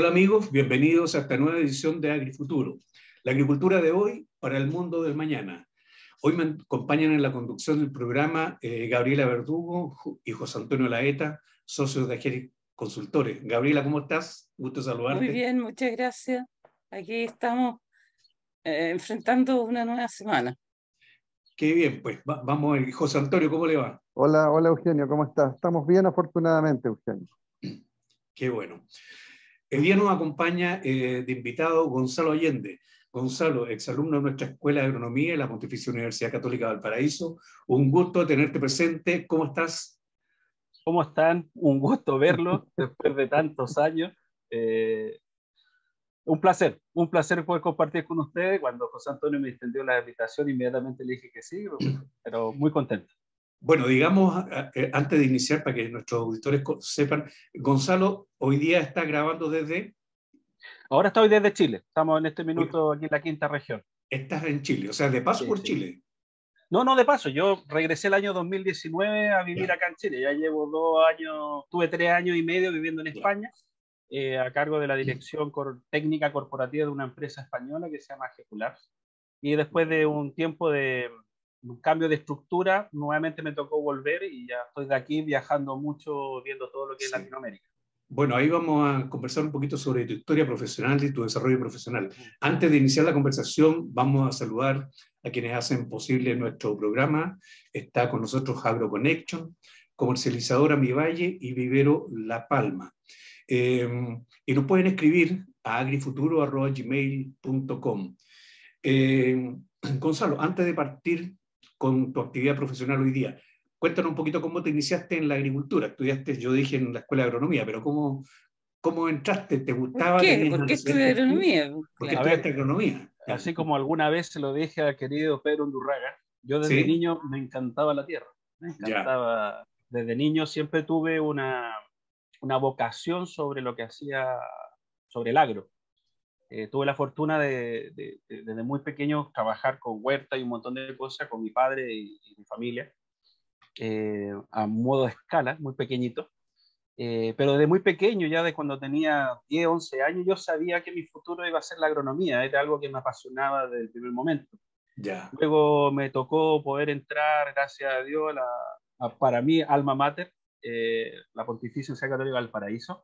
Hola amigos, bienvenidos a esta nueva edición de Agrifuturo, la agricultura de hoy para el mundo del mañana. Hoy me acompañan en la conducción del programa Gabriela Verdugo y José Antonio Laeta, socios de Ageri Consultores. Gabriela, ¿cómo estás? Gusto saludarte. Muy bien, muchas gracias. Aquí estamos enfrentando una nueva semana. Qué bien, pues vamos a ver. José Antonio, ¿cómo le va? Hola, hola Eugenio, ¿cómo estás? Estamos bien, afortunadamente, Eugenio. Qué bueno. El día nos acompaña de invitado Gonzalo Allende. Gonzalo, exalumno de nuestra Escuela de Agronomía en la Pontificia Universidad Católica de Valparaíso. Un gusto tenerte presente. ¿Cómo estás? ¿Cómo están? Un gusto verlos después de tantos años. Un placer poder compartir con ustedes. Cuando José Antonio me extendió la invitación, inmediatamente le dije que sí, pero muy contento. Bueno, digamos, antes de iniciar, para que nuestros auditores sepan, Gonzalo hoy día está grabando desde... Ahora estoy desde Chile. Estamos en este minuto aquí en la quinta región. Estás en Chile, o sea, de paso por Chile. No, de paso. Yo regresé el año 2019 a vivir acá en Chile. Ya llevo 2 años, tuve 3 años y medio viviendo en España, a cargo de la dirección técnica corporativa de una empresa española que se llama Ejeculabs. Y después de un tiempo de un cambio de estructura, nuevamente me tocó volver y ya estoy de aquí viajando mucho, viendo todo lo que es Latinoamérica. Bueno, ahí vamos a conversar un poquito sobre tu historia profesional y tu desarrollo profesional. Antes de iniciar la conversación, vamos a saludar a quienes hacen posible nuestro programa. Está con nosotros AgroConnection, comercializadora Mi Valle y Vivero La Palma. Y nos pueden escribir a agrifuturo@gmail.com. Gonzalo, antes de partir con tu actividad profesional hoy día, cuéntanos un poquito cómo te iniciaste en la agricultura. Estudiaste, yo dije, en la Escuela de Agronomía, pero ¿cómo entraste? ¿Te gustaba? ¿Por qué estudié agronomía? ¿Por qué estudiaste agronomía? Así como alguna vez se lo dije al querido Pedro Undurraga, yo desde niño me encantaba la tierra. Me encantaba. Desde niño siempre tuve una vocación sobre lo que hacía, sobre el agro. Tuve la fortuna de desde muy pequeño trabajar con huerta y un montón de cosas con mi padre y mi familia, a modo de escala, muy pequeñito. Pero desde muy pequeño, ya de cuando tenía 10, 11 años, yo sabía que mi futuro iba a ser la agronomía, era algo que me apasionaba desde el primer momento. Luego me tocó poder entrar, gracias a Dios, para mí, alma mater, la Pontificia Universidad Católica de Valparaíso.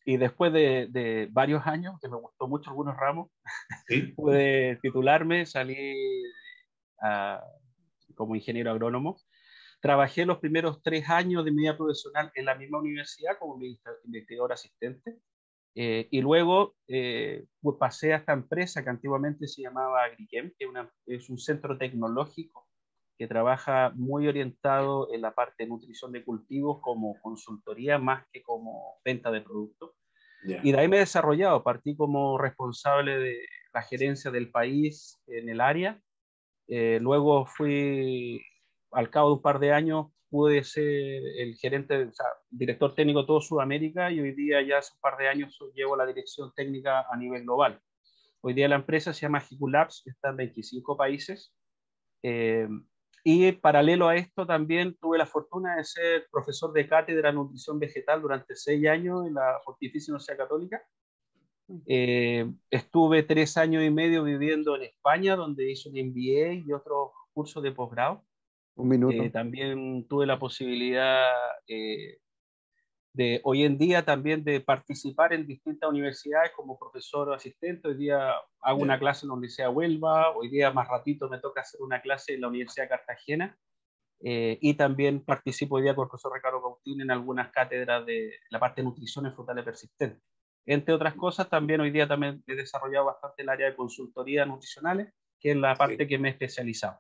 Y después de varios años, que me gustó mucho algunos ramos, pude titularme, salí como ingeniero agrónomo. Trabajé los primeros 3 años de mi vida profesional en la misma universidad como investigador asistente. Y luego pasé a esta empresa que antiguamente se llamaba Agrichem, que es un centro tecnológico que trabaja muy orientado en la parte de nutrición de cultivos como consultoría más que como venta de productos. Y de ahí me he desarrollado, partí como responsable de la gerencia del país en el área. Luego fui, al cabo de un par de años, pude ser el gerente, o sea, director técnico de todo Sudamérica, y hoy día ya hace un par de años llevo la dirección técnica a nivel global. Hoy día la empresa se llama Ejeculabs, que está en 25 países. Y paralelo a esto también tuve la fortuna de ser profesor de cátedra de nutrición vegetal durante 6 años en la Pontificia Universidad Católica. Estuve 3 años y medio viviendo en España, donde hice un MBA y otros cursos de posgrado. Un minuto. También tuve la posibilidad de hoy en día también de participar en distintas universidades como profesor o asistente. Hoy día hago una clase en la Universidad de Huelva, hoy día más ratito me toca hacer una clase en la Universidad de Cartagena, y también participo hoy día con el profesor Ricardo Cautín en algunas cátedras de la parte de nutrición en frutales persistentes. Entre otras cosas, también hoy día también he desarrollado bastante el área de consultoría nutricionales, que es la parte que me he especializado.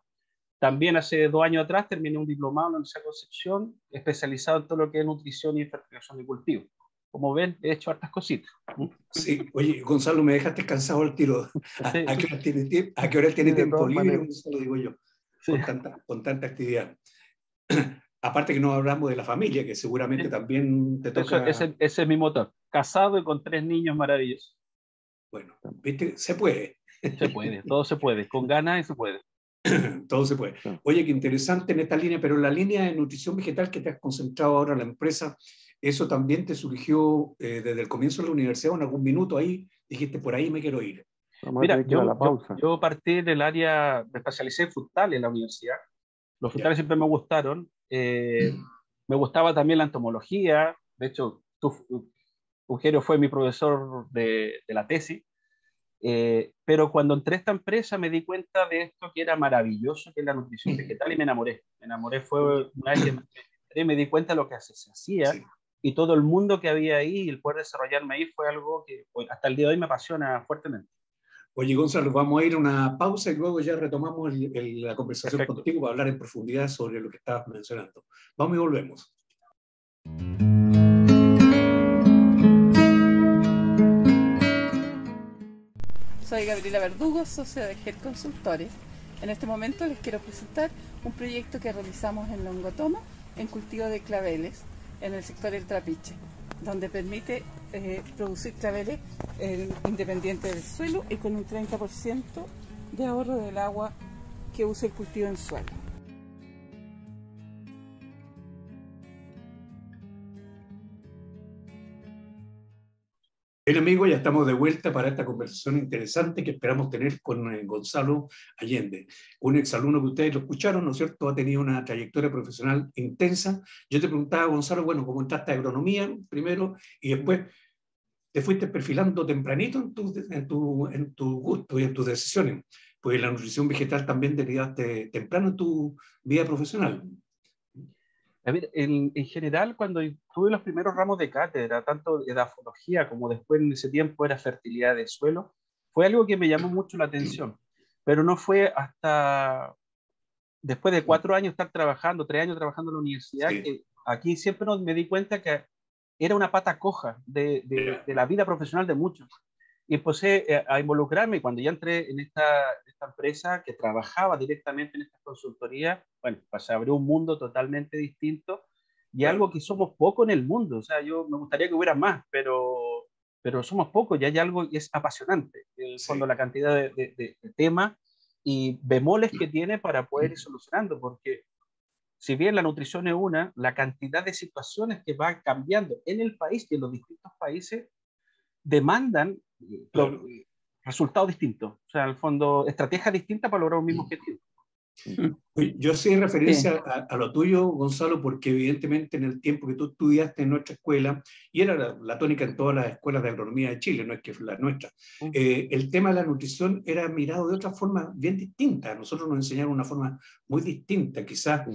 También hace 2 años atrás terminé un diplomado en la Universidad de Concepción, especializado en todo lo que es nutrición y fertilización de cultivo. Como ven, he hecho hartas cositas. Sí, oye, Gonzalo, me dejaste cansado al tiro. ¿A qué hora tiene tiempo libre, Gonzalo, digo yo? Sí. Con tanta actividad. Aparte que no hablamos de la familia, que seguramente también te toca... Ese es mi motor. Casado y con 3 niños maravillosos. Bueno, ¿viste? Se puede. Se puede, todo se puede. Con ganas y se puede. Todo se puede. Oye, qué interesante en esta línea, pero la línea de nutrición vegetal que te has concentrado ahora en la empresa, ¿Eso también te surgió desde el comienzo de la universidad o en algún minuto ahí dijiste, por ahí me quiero ir? Vamos a Mira, tener que ir a la pausa. yo partí del área, me especialicé en frutales en la universidad. Los frutales siempre me gustaron. Me gustaba también la entomología. De hecho, Eugenio fue mi profesor de la tesis. Pero cuando entré a esta empresa me di cuenta de esto que era maravilloso, que es la nutrición vegetal, y me enamoré. Me enamoré fue una vez que entré, me di cuenta de lo que se hacía, Sí. y todo el mundo que había ahí, y el poder desarrollarme ahí fue algo que hasta el día de hoy me apasiona fuertemente. Oye, Gonzalo, vamos a ir a una pausa y luego ya retomamos la conversación Perfecto. contigo para hablar en profundidad sobre lo que estabas mencionando. Vamos y volvemos. Soy Gabriela Verdugo, socia de GET Consultores. En este momento les quiero presentar un proyecto que realizamos en Longotomo en cultivo de claveles en el sector del Trapiche, donde permite producir claveles independiente del suelo y con un 30% de ahorro del agua que usa el cultivo en suelo. Bien, amigos, ya estamos de vuelta para esta conversación interesante que esperamos tener con Gonzalo Allende, un exalumno que ustedes lo escucharon, ¿no es cierto? Ha tenido una trayectoria profesional intensa. Yo te preguntaba, Gonzalo, bueno, ¿cómo entraste a agronomía primero y después te fuiste perfilando tempranito en tu gusto y en tus decisiones? Pues la nutrición vegetal también derivaste temprano en tu vida profesional. A ver, en general, cuando tuve los primeros ramos de cátedra, tanto de edafología como después en ese tiempo era fertilidad de suelo, fue algo que me llamó mucho la atención. Pero no fue hasta después de 4 años estar trabajando, 3 años trabajando en la universidad, Sí. que aquí siempre me di cuenta que era una pata coja de la vida profesional de muchos. Y empecé a involucrarme. Cuando ya entré en esta empresa que trabajaba directamente en esta consultoría, bueno, pues se abrió un mundo totalmente distinto y algo que somos pocos en el mundo. O sea, yo me gustaría que hubiera más, pero somos pocos y hay algo que es apasionante. En el fondo, la cantidad de temas y bemoles que tiene para poder ir solucionando, porque si bien la nutrición es una, la cantidad de situaciones que van cambiando en el país y en los distintos países demandan Claro. resultados distintos, o sea, al fondo, estrategias distintas para lograr un mismo objetivo. Yo hacía referencia a lo tuyo, Gonzalo, porque evidentemente en el tiempo que tú estudiaste en nuestra escuela, y era la tónica en todas las escuelas de agronomía de Chile, no es que fue la nuestra, el tema de la nutrición era mirado de otra forma bien distinta. Nosotros nos enseñaron una forma muy distinta, quizás.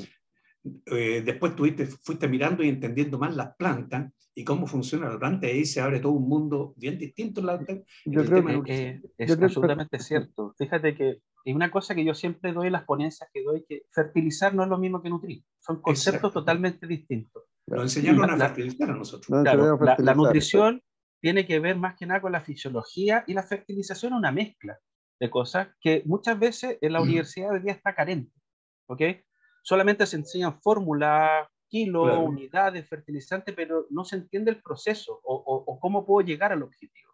Después fuiste mirando y entendiendo más las plantas y cómo funciona la planta, y ahí se abre todo un mundo bien distinto en el tema de nutrición. Es absolutamente cierto. Fíjate que es una cosa que yo siempre doy en las ponencias que doy, que fertilizar no es lo mismo que nutrir. Son conceptos totalmente distintos. Nos enseñaron a fertilizar a nosotros. Claro, la nutrición tiene que ver más que nada con la fisiología, y la fertilización es una mezcla de cosas que muchas veces en la universidad hoy día está carente. ¿Ok? Solamente se enseñan fórmulas, kilos, Claro. unidades, fertilizantes, pero no se entiende el proceso o cómo puedo llegar al objetivo.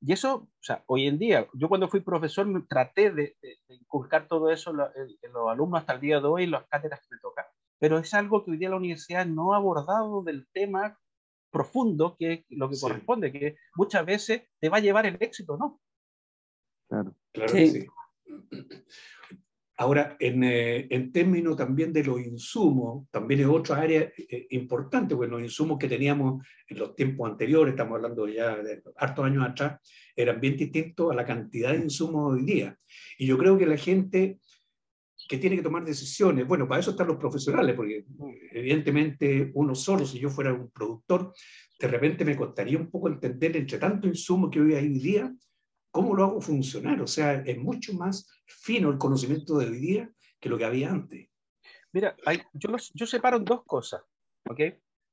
Y eso, o sea, hoy en día, yo cuando fui profesor me traté de inculcar todo eso en los alumnos hasta el día de hoy, en las cátedras que me tocan, pero es algo que hoy día la universidad no ha abordado del tema profundo, que es lo que corresponde, que muchas veces te va a llevar el éxito, ¿no? Claro, Claro que sí. Ahora, en términos también de los insumos, también es otra área importante, porque los insumos que teníamos en los tiempos anteriores, estamos hablando ya de hartos años atrás, eran bien distintos a la cantidad de insumos hoy día. Y yo creo que la gente que tiene que tomar decisiones, bueno, para eso están los profesionales, porque evidentemente uno solo, si yo fuera un productor, de repente me costaría un poco entender entre tanto insumo que hoy día, ¿cómo lo hago funcionar? O sea, es mucho más fino el conocimiento de hoy día que lo que había antes. Mira, yo separo dos cosas, ¿ok?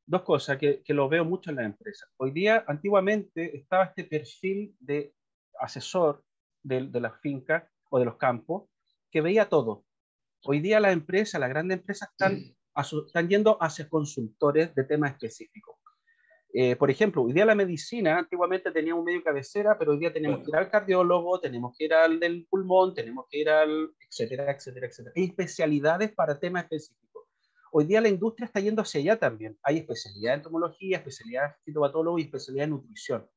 Dos cosas que lo veo mucho en las empresas. Hoy día, antiguamente, estaba este perfil de asesor de las fincas o de los campos que veía todo. Hoy día las empresas, las grandes empresas están yendo hacia consultores de temas específicos. Por ejemplo, hoy día la medicina, antiguamente tenía un médico cabecera, pero hoy día tenemos que ir al cardiólogo, tenemos que ir al del pulmón, tenemos que ir al etcétera, etcétera, etcétera. Hay especialidades para temas específicos. Hoy día la industria está yendo hacia allá también. Hay especialidad en entomología, especialidad en fitopatólogo y especialidad en nutrición.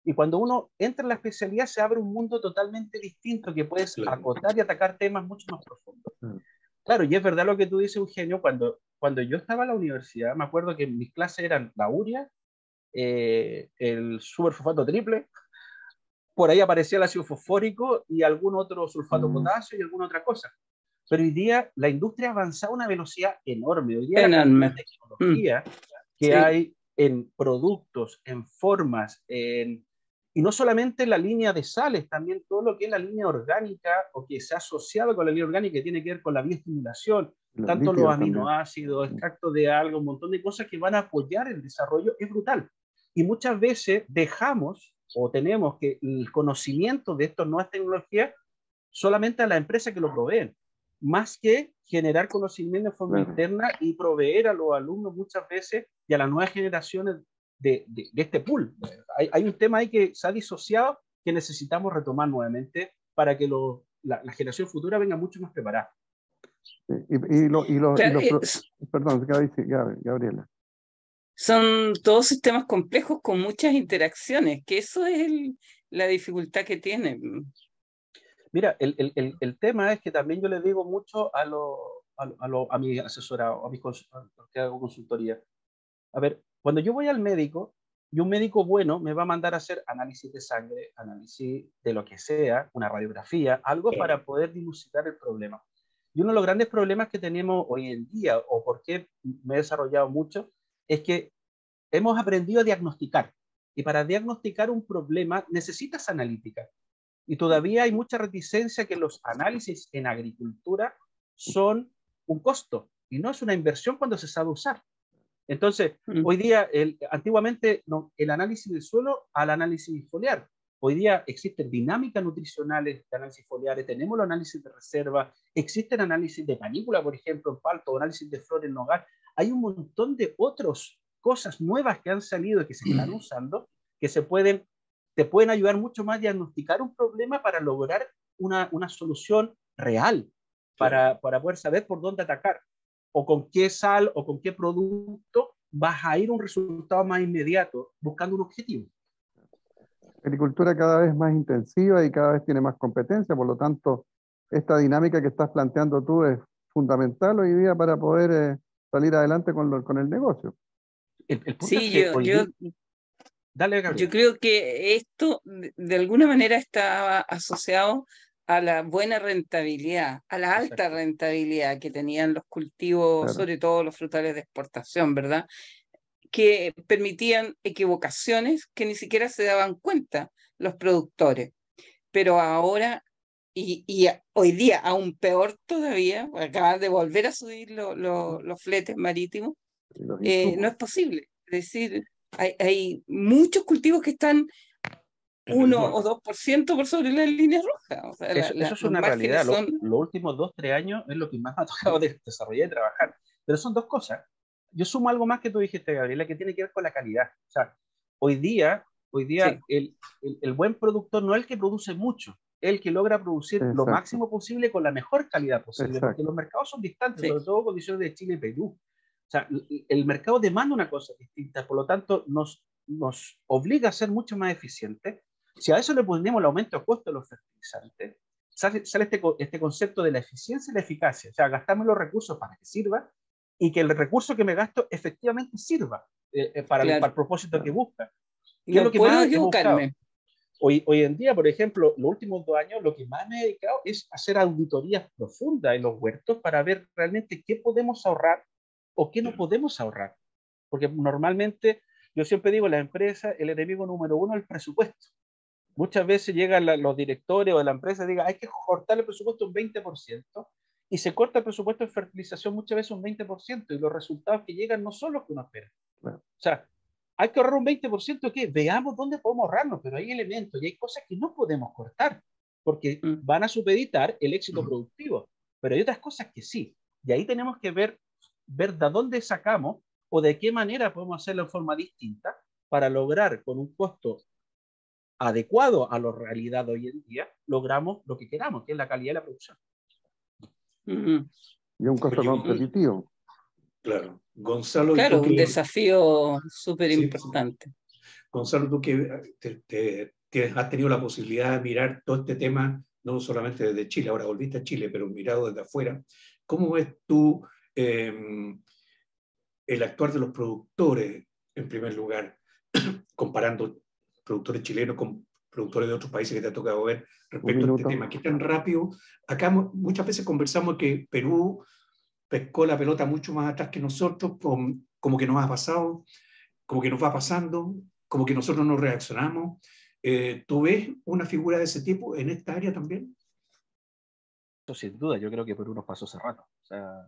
Y cuando uno entra en la especialidad se abre un mundo totalmente distinto que puedes acotar y atacar temas mucho más profundos. Claro, y es verdad lo que tú dices, Eugenio, cuando yo estaba en la universidad, me acuerdo que mis clases eran la urea, el superfosfato triple, por ahí aparecía el ácido fosfórico y algún otro sulfato potasio y alguna otra cosa. Pero hoy día la industria ha avanzado a una velocidad enorme. Hoy día la cantidad de tecnología que hay en productos, en formas, y no solamente en la línea de sales, también todo lo que es la línea orgánica o que se ha asociado con la línea orgánica que tiene que ver con la bioestimulación, tanto los aminoácidos, extractos de algo, un montón de cosas que van a apoyar el desarrollo, es brutal. Y muchas veces dejamos o tenemos que el conocimiento de estas nuevas tecnologías solamente a las empresas que lo proveen, más que generar conocimiento de forma interna y proveer a los alumnos muchas veces y a las nuevas generaciones de este pool. Hay un tema ahí que se ha disociado que necesitamos retomar nuevamente para que la generación futura venga mucho más preparada. Perdón, Gabriela. Son todos sistemas complejos con muchas interacciones, que eso es la dificultad que tienen. Mira, el tema es que también yo le digo mucho a mi asesorado, a los que hago consultoría. A ver, cuando yo voy al médico, y un médico bueno me va a mandar a hacer análisis de sangre, análisis de lo que sea, una radiografía, algo para poder dilucidar el problema. Y uno de los grandes problemas que tenemos hoy en día, o por qué me he desarrollado mucho, es que hemos aprendido a diagnosticar. Y para diagnosticar un problema necesitas analítica. Y todavía hay mucha reticencia que los análisis en agricultura son un costo y no es una inversión cuando se sabe usar. Entonces, hoy día, antiguamente, no, el análisis del suelo al análisis foliar. Hoy día existen dinámicas nutricionales de análisis foliares, tenemos los análisis de reserva, existen análisis de panícula, por ejemplo, en palto, análisis de flora en nogal. Hay un montón de otras cosas nuevas que han salido y que se están usando que te pueden ayudar mucho más a diagnosticar un problema para lograr una solución real, para poder saber por dónde atacar, o con qué sal o con qué producto vas a ir a un resultado más inmediato, buscando un objetivo. La agricultura cada vez más intensiva y cada vez tiene más competencia, por lo tanto, esta dinámica que estás planteando tú es fundamental hoy día para poder salir adelante con el negocio. El punto es que Dale, Gabriel. Yo creo que esto de alguna manera está asociado a la buena rentabilidad, a la alta rentabilidad que tenían los cultivos, sobre todo los frutales de exportación, ¿verdad? Que permitían equivocaciones que ni siquiera se daban cuenta los productores. Pero ahora, y hoy día aún peor todavía, acaban de volver a subir los fletes marítimos, no es posible. Es decir, hay muchos cultivos que están 1 o 2% por sobre la línea roja. O sea, eso es una realidad. Los últimos 2-3 años es lo que más me ha tocado desarrollar y trabajar. Pero son dos cosas. Yo sumo algo más que tú dijiste, Gabriela, que tiene que ver con la calidad. O sea, hoy día el buen productor no es el que produce mucho, es el que logra producir lo máximo posible con la mejor calidad posible, porque los mercados son distantes, sobre todo condiciones de Chile y Perú. O sea, el mercado demanda una cosa distinta, por lo tanto nos obliga a ser mucho más eficientes. Si a eso le ponemos el aumento de costo de los fertilizantes, sale este concepto de la eficiencia y la eficacia. O sea, gastarme los recursos para que sirva y que el recurso que me gasto efectivamente sirva para el propósito que busca. No lo que puedo equivocarme. Hoy en día, por ejemplo, los últimos 2 años, lo que más me he dedicado es hacer auditorías profundas en los huertos para ver realmente qué podemos ahorrar o qué no podemos ahorrar. Porque normalmente, yo siempre digo, la empresa, el enemigo número 1 es el presupuesto. Muchas veces llegan los directores o de la empresa y digan, hay que cortar el presupuesto un 20%, y se corta el presupuesto de fertilización muchas veces un 20%, y los resultados que llegan no son los que uno espera. O sea, hay que ahorrar un 20%, ¿qué? Veamos dónde podemos ahorrarnos, pero hay elementos y hay cosas que no podemos cortar, porque van a supeditar el éxito productivo, pero hay otras cosas que sí, y ahí tenemos que ver de dónde sacamos o de qué manera podemos hacerlo en forma distinta para lograr con un costo adecuado a la realidad de hoy en día, logramos lo que queramos, que es la calidad de la producción. Y un costo competitivo. Claro. Gonzalo, ¿y Claro, tú un qué? desafío súper Sí, importante. Gonzalo, tú que has tenido la posibilidad de mirar todo este tema, no solamente desde Chile, ahora volviste a Chile, pero mirado desde afuera, ¿cómo ves tú el actuar de los productores, en primer lugar, comparando productores chilenos con productores de otros países que te ha tocado ver Un respecto a este minuto. tema? ¿Qué tan rápido? Acá muchas veces conversamos que Perú pescó la pelota mucho más atrás que nosotros, como que nos ha pasado, como que nos va pasando, como que nosotros no reaccionamos. ¿Tú ves una figura de ese tipo en esta área también? Eso sin duda, yo creo que Perú nos pasó hace rato. O sea,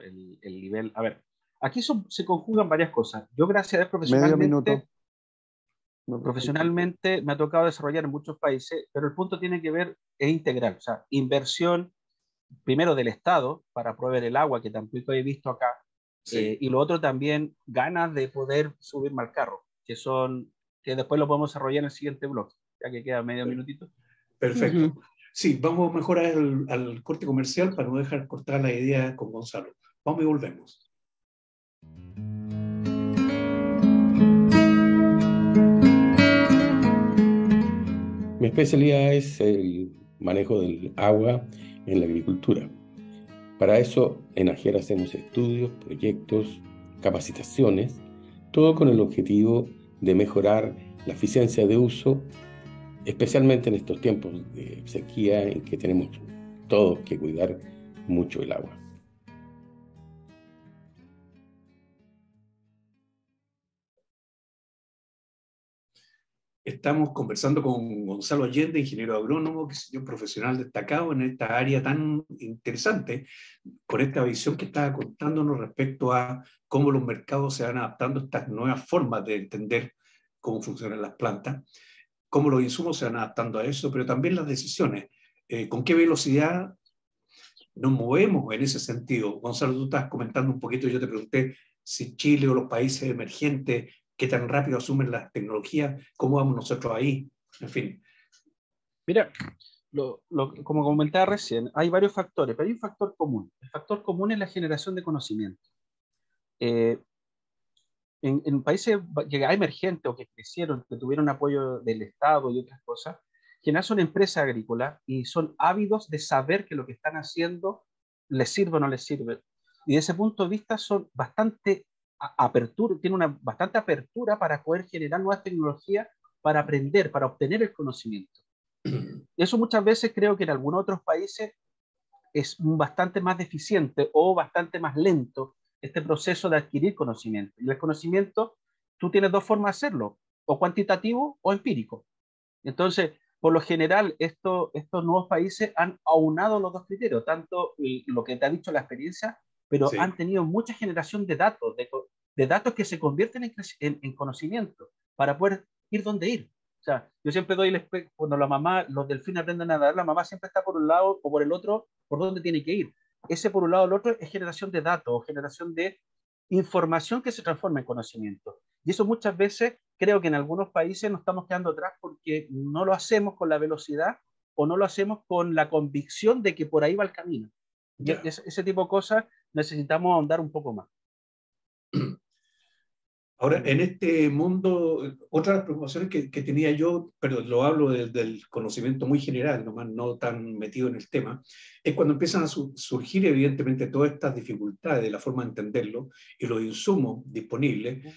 el nivel... A ver, aquí se conjugan varias cosas. Yo, gracias a Dios, Medio minuto. No profundizar. profesionalmente me ha tocado desarrollar en muchos países, pero el punto tiene que ver, es integral. O sea, inversión, primero del Estado, para proveer el agua, que tampoco he visto acá, Sí, y lo otro también, ganas de poder subirme al carro, que después lo podemos desarrollar en el siguiente blog, ya que queda medio minutito. perfecto. Sí, vamos mejor al corte comercial para no dejar cortar la idea con Gonzalo. Vamos y volvemos. Mi especialidad es el manejo del agua en la agricultura. Para eso, en AGER hacemos estudios, proyectos, capacitaciones, todo con el objetivo de mejorar la eficiencia de uso, especialmente en estos tiempos de sequía en que tenemos todos que cuidar mucho el agua. Estamos conversando con Gonzalo Allende, ingeniero agrónomo, que es un profesional destacado en esta área tan interesante, con esta visión que estaba contándonos respecto a cómo los mercados se van adaptando a estas nuevas formas de entender cómo funcionan las plantas, cómo los insumos se van adaptando a eso, pero también las decisiones. ¿Con qué velocidad nos movemos en ese sentido? Gonzalo, tú estás comentando un poquito, yo te pregunté si Chile o los países emergentes, qué tan rápido asumen las tecnologías, cómo vamos nosotros ahí, en fin. Mira, como comentaba recién, hay varios factores, pero hay un factor común. El factor común es la generación de conocimiento. Eh, en países que hay emergentes o que crecieron, que tuvieron apoyo del Estado y otras cosas, quienes son empresas agrícolas y son ávidos de saber que lo que están haciendo les sirve o no les sirve. Y de ese punto de vista son bastante apertura, tienen una bastante apertura para poder generar nuevas tecnologías, para aprender, para obtener el conocimiento. Eso muchas veces creo que en algunos otros países es bastante más deficiente o bastante más lento este proceso de adquirir conocimiento. Y el conocimiento, tú tienes dos formas de hacerlo, o cuantitativo o empírico. Entonces, por lo general, estos nuevos países han aunado los dos criterios, tanto lo que te ha dicho la experiencia, pero Sí, han tenido mucha generación de datos, de datos que se convierten en conocimiento para poder ir donde ir. O sea, yo siempre doy cuando la mamá, los delfines aprenden a nadar, la mamá siempre está por un lado o por el otro, por donde tiene que ir. Ese por un lado o el otro es generación de datos o generación de información que se transforma en conocimiento. Y eso muchas veces creo que en algunos países nos estamos quedando atrás porque no lo hacemos con la velocidad o no lo hacemos con la convicción de que por ahí va el camino. Y ya. ese tipo de cosas necesitamos ahondar un poco más. Ahora, en este mundo, otra de las preocupaciones que tenía yo, pero lo hablo desde el conocimiento muy general, nomás no tan metido en el tema, es cuando empiezan a surgir evidentemente todas estas dificultades de la forma de entenderlo y los insumos disponibles.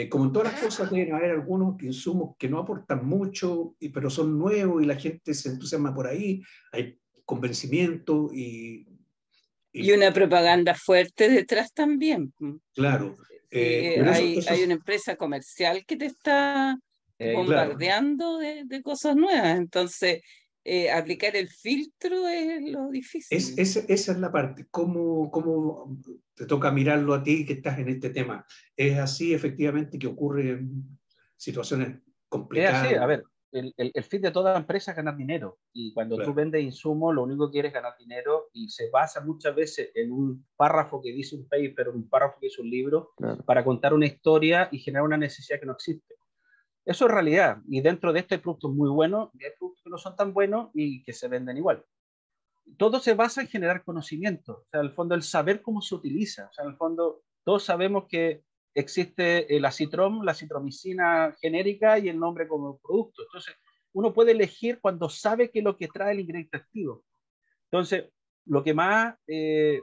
Como en todas las cosas, deben haber algunos insumos que no aportan mucho, pero son nuevos y la gente se entusiasma por ahí, hay convencimiento Y y una propaganda fuerte detrás también. claro, Sí, pero hay una empresa comercial que te está claro. bombardeando de cosas nuevas. Entonces, aplicar el filtro es lo difícil. Esa es la parte, cómo te toca mirarlo a ti que estás en este tema. Es así efectivamente que ocurren situaciones Es así, complicadas, a ver, el fin de toda empresa es ganar dinero. Y cuando tú claro, vendes insumos, lo único que quieres es ganar dinero y se basa muchas veces en un párrafo que dice un paper, un párrafo que dice un libro, Claro. para contar una historia y generar una necesidad que no existe. Eso es realidad. Y dentro de esto hay productos muy buenos y hay productos que no son tan buenos y que se venden igual. todo se basa en generar conocimiento, o sea, en el fondo el saber cómo se utiliza, o sea, en el fondo todos sabemos que existe el acitrom, la citromicina genérica y el nombre como producto. Entonces, uno puede elegir cuando sabe qué es lo que trae el ingrediente activo. Entonces, lo que más,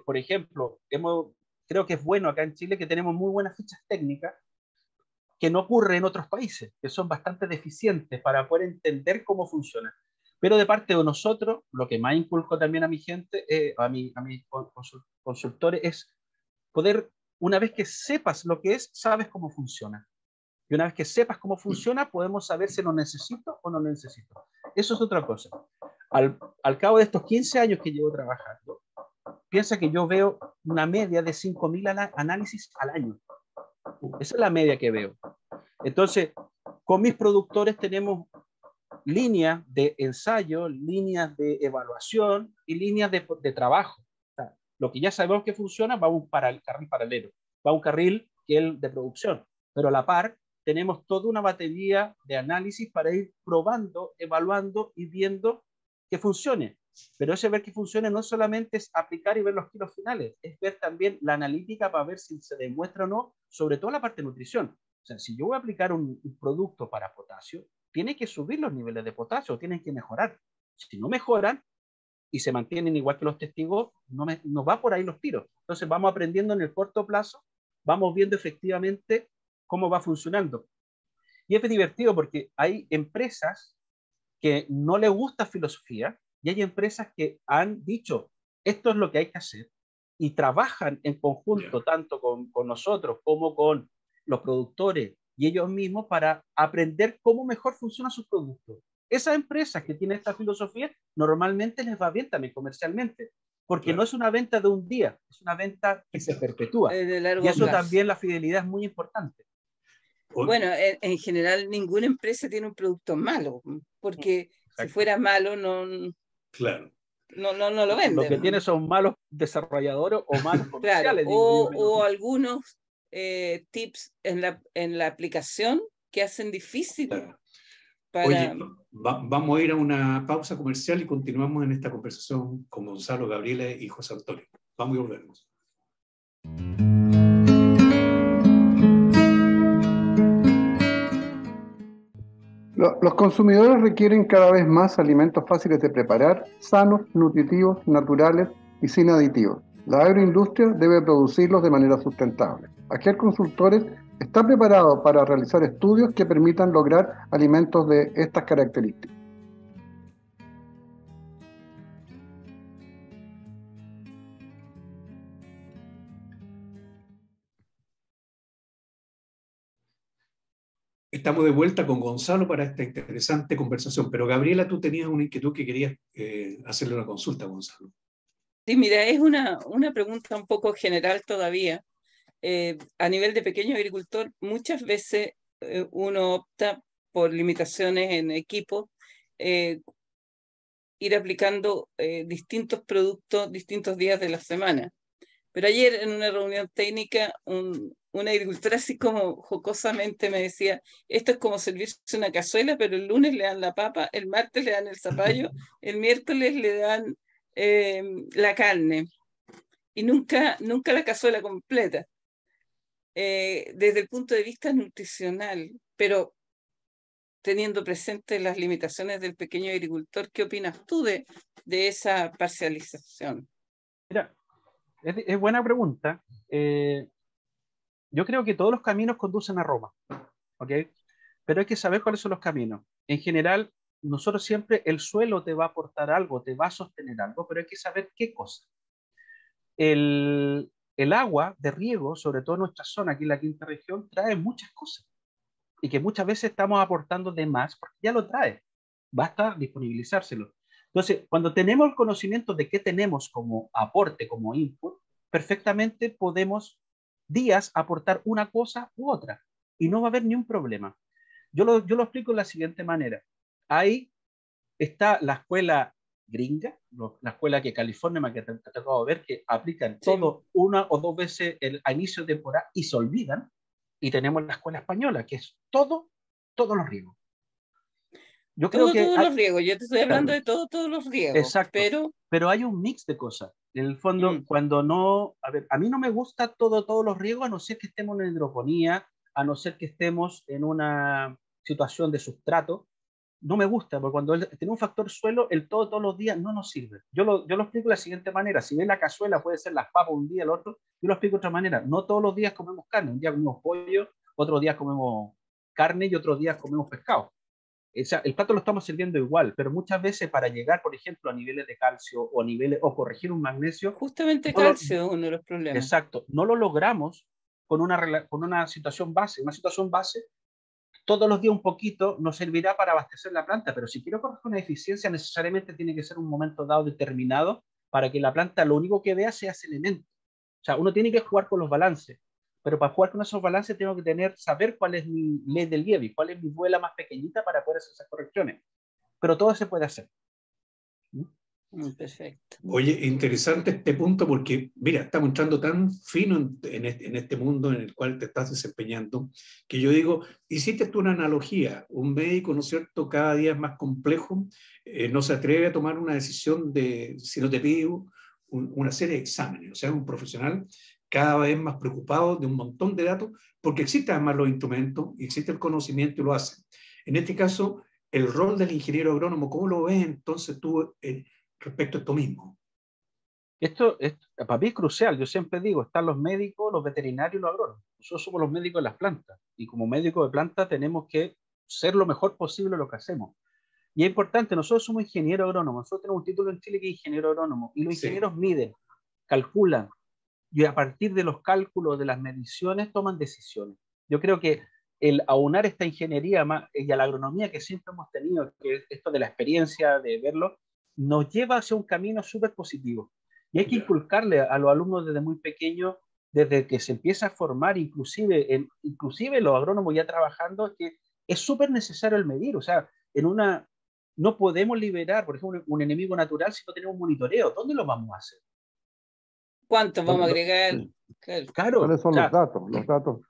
por ejemplo, creo que es bueno acá en Chile que tenemos muy buenas fichas técnicas que no ocurre en otros países, que son bastante deficientes para poder entender cómo funciona. Pero de parte de nosotros, lo que más inculco también a mi gente, a mis consultores, es poder, una vez que sepas lo que es, sabes cómo funciona. Y una vez que sepas cómo funciona, podemos saber si lo necesito o no lo necesito. Eso es otra cosa. Al cabo de estos 15 años que llevo trabajando, piensa que yo veo una media de 5.000 análisis al año. Esa es la media que veo. Entonces, con mis productores tenemos líneas de ensayo, líneas de evaluación y líneas de trabajo. O sea, lo que ya sabemos que funciona va un carril paralelo, va un carril que es el de producción, pero a la par tenemos toda una batería de análisis para ir probando, evaluando y viendo que funcione. Pero ese ver que funcione no solamente es aplicar y ver los kilos finales, es ver también la analítica para ver si se demuestra o no, sobre todo la parte de nutrición. O sea, si yo voy a aplicar un producto para potasio, tiene que subir los niveles de potasio, tienen que mejorar. Si no mejoran y se mantienen igual que los testigos, no va por ahí los tiros. Entonces vamos aprendiendo en el corto plazo, vamos viendo efectivamente cómo va funcionando. Y es divertido porque hay empresas que no les gusta filosofía y hay empresas que han dicho, esto es lo que hay que hacer, y trabajan en conjunto, tanto con nosotros como con los productores y ellos mismos para aprender cómo mejor funcionan sus productos. Esas empresas que tienen esta filosofía normalmente les va bien también comercialmente, porque no es una venta de un día, es una venta que se perpetúa. Y eso también, la fidelidad es muy importante. Bueno, en general ninguna empresa tiene un producto malo, porque si fuera malo claro. no lo venden. Lo que tiene son malos desarrolladores o malos comerciales. Claro, o algunos tips en la aplicación que hacen difícil. Claro. Oye, vamos a ir a una pausa comercial y continuamos en esta conversación con Gonzalo, Gabriela y José Antonio. Vamos y volvemos. Los consumidores requieren cada vez más alimentos fáciles de preparar, sanos, nutritivos, naturales y sin aditivos. La agroindustria debe producirlos de manera sustentable. Ager Consultores está preparado para realizar estudios que permitan lograr alimentos de estas características. Estamos de vuelta con Gonzalo para esta interesante conversación, pero Gabriela, tú tenías una inquietud que querías hacerle una consulta a Gonzalo. Sí, mira, es una pregunta un poco general todavía. A nivel de pequeño agricultor, muchas veces uno opta por limitaciones en equipo, ir aplicando distintos productos distintos días de la semana. Pero ayer en una reunión técnica, una agricultora así como jocosamente me decía, esto es como servirse una cazuela, pero el lunes le dan la papa, el martes le dan el zapallo, el miércoles le dan la carne y nunca la cazuela completa. Desde el punto de vista nutricional, pero teniendo presente las limitaciones del pequeño agricultor, ¿qué opinas tú de esa parcialización? Mira, es buena pregunta. Yo creo que todos los caminos conducen a Roma, ¿ok? Pero hay que saber cuáles son los caminos. En general, nosotros siempre, el suelo te va a aportar algo, te va a sostener algo, pero hay que saber qué cosa. El agua de riego, sobre todo en nuestra zona, aquí en la quinta región, trae muchas cosas y que muchas veces estamos aportando de más porque ya lo trae. Basta disponibilizárselo. Entonces, cuando tenemos el conocimiento de qué tenemos como aporte, como input, perfectamente podemos días aportar una cosa u otra y no va a haber ni un problema. Yo lo explico de la siguiente manera. Ahí está la escuela gringa, la escuela que California que te ha tocado ver, que aplican todo una o dos veces a inicio de temporada y se olvidan. Y tenemos la escuela española, que es todos los riegos. Yo creo que todos los riegos, yo te estoy hablando de todos los riegos. Exacto, pero hay un mix de cosas. En el fondo, cuando no, a mí no me gusta todos los riegos, a no ser que estemos en hidroponía, a no ser que estemos en una situación de sustrato. No me gusta, porque cuando tiene un factor suelo, el todos los días no nos sirve. Yo lo explico de la siguiente manera. Si ves la cazuela, puede ser las papas un día, el otro. Yo lo explico de otra manera. No todos los días comemos carne. Un día comemos pollo, otros días comemos carne y otros días comemos pescado. O sea, el plato lo estamos sirviendo igual, pero muchas veces para llegar, por ejemplo, a niveles de calcio o corregir un magnesio. Justamente calcio es uno de los problemas. Exacto. No lo logramos con una situación base. Una situación base todos los días un poquito nos servirá para abastecer la planta, pero si quiero corregir una deficiencia, necesariamente tiene que ser un momento dado determinado para que la planta lo único que vea sea ese elemento. O sea, uno tiene que jugar con los balances, pero para jugar con esos balances tengo que saber cuál es mi ley del Liebig, cuál es mi vuela más pequeñita para poder hacer esas correcciones. Pero todo se puede hacer. Perfecto. Oye, interesante este punto porque, mira, estamos entrando tan fino en este mundo en el cual te estás desempeñando, que yo digo, hiciste tú una analogía, un médico, ¿no es cierto?, cada día es más complejo, no se atreve a tomar una decisión si no te pide una serie de exámenes, o sea, un profesional cada vez más preocupado de un montón de datos, porque existen además los instrumentos, existe el conocimiento y lo hacen. En este caso, el rol del ingeniero agrónomo, ¿cómo lo ves entonces tú respecto a esto mismo? Esto para mí es crucial. Yo siempre digo, están los médicos, los veterinarios y los agrónomos. Nosotros somos los médicos de las plantas y como médicos de plantas tenemos que ser lo mejor posible lo que hacemos. Y es importante, nosotros somos ingenieros agrónomos, nosotros tenemos un título en Chile que es ingeniero agrónomo y los ingenieros miden, calculan y a partir de los cálculos, de las mediciones, toman decisiones. Yo creo que el aunar esta ingeniería y a la agronomía que siempre hemos tenido, que es esto de la experiencia, de verlo, nos lleva hacia un camino súper positivo. Y hay que inculcarle a los alumnos desde muy pequeños, desde que se empieza a formar, inclusive los agrónomos ya trabajando, que es súper necesario el medir. O sea, no podemos liberar, por ejemplo, un enemigo natural si no tenemos monitoreo. ¿Dónde lo vamos a hacer? ¿Cuántos vamos a agregar? Claro. ¿Cuáles son los datos?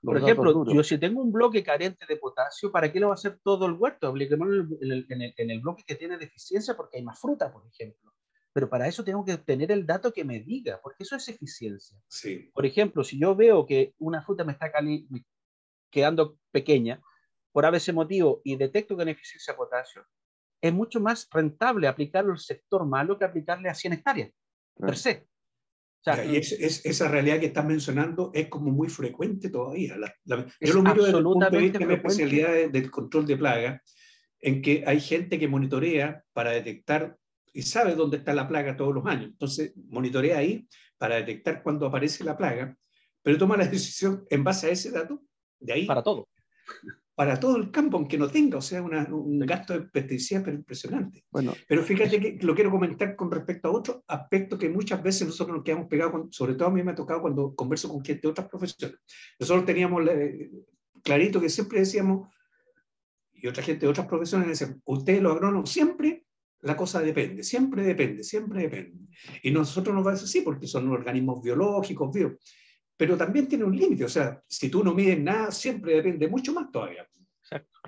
Por ejemplo, yo si tengo un bloque carente de potasio, ¿para qué lo va a hacer todo el huerto? Apliquémoslo en el bloque que tiene deficiencia porque hay más fruta, por ejemplo. Pero para eso tengo que tener el dato que me diga, porque eso es eficiencia. Sí. Por ejemplo, si yo veo que una fruta me está quedando pequeña por ese motivo y detecto que hay deficiencia de potasio, es mucho más rentable aplicarlo al sector malo que aplicarle a 100 hectáreas, per se. O sea, y esa realidad que estás mencionando es como muy frecuente todavía. Yo lo miro desde el punto de vista de mi especialidad del control de plagas, en que hay gente que monitorea para detectar y sabe dónde está la plaga todos los años. Entonces, monitorea ahí para detectar cuándo aparece la plaga, pero toma la decisión en base a ese dato, de ahí. Para todo. Para todo el campo, aunque no tenga, o sea, un gasto de pesticidas pero impresionante. Bueno, pero fíjate que lo quiero comentar con respecto a otro aspecto que muchas veces nosotros nos quedamos pegados, sobre todo a mí me ha tocado cuando converso con gente de otras profesiones. Nosotros teníamos clarito que siempre decíamos, y otra gente de otras profesiones decían, ustedes los agrónomos siempre la cosa depende, siempre depende, siempre depende. Y nosotros nos va a decir, sí, porque son organismos biológicos, pero también tiene un límite, o sea, si tú no mides nada, siempre depende mucho más todavía. Exacto.